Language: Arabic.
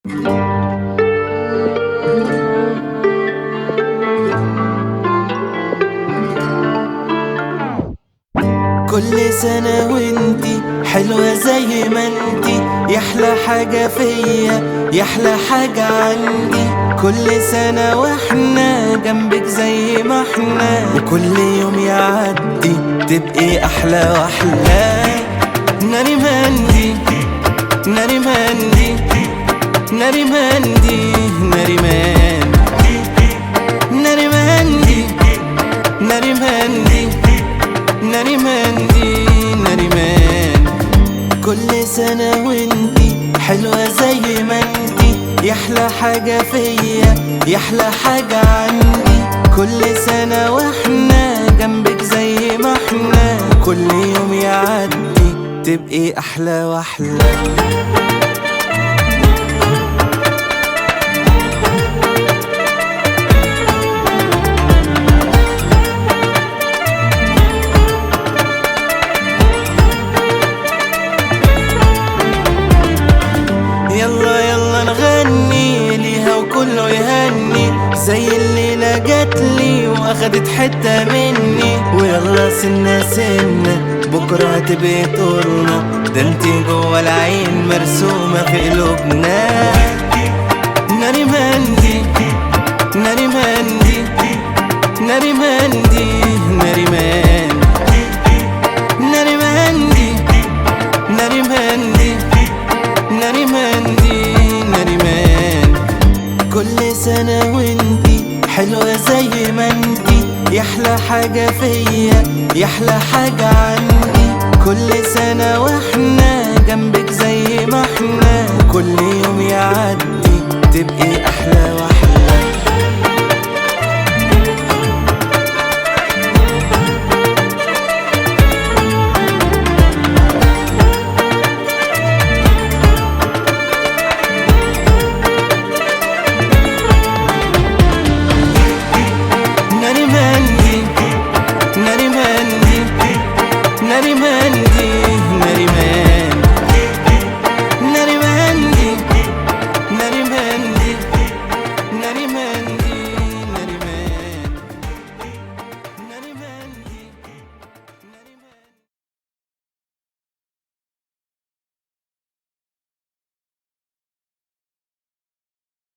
كل سنة وانتي حلوة زي ما انتي، يحلى حاجة فيا يحلى حاجة عندي. كل سنة واحنا جنبك زي ما احنا، وكل يوم يعدي تبقي أحلى وأحلى. ناري مندي ناري مندي ناري مندي ناري مندي ناري مندي ناري مندي ناري مندي ناري مندي. كل سنة وانتي حلوة زي ما انتي، يحلى حاجة فيا يحلى حاجة عندي. كل سنة واحنا جنبك زي ما احنا، كل يوم يعدي تبقي أحلى وأحلى. يلا يلا نغني ليها وكله يهني، زي الليلة جاتلي واخدت حتة مني. ويلا سنة سنة بكرة هتبقي طولنا، ده انتي جوا العين مرسومة في قلوبنا. ناري مندي ناري مندي ناري مندي ناري مندي ناري مندي ناري مندي ناري مندي ناري مندي. كل سنة وانتي حلوة زي ما انتي، يحلى حاجة فيا يحلى حاجة عندي. كل سنة واحنا جنبك زي ما احنا، كل يوم يعدي تبقي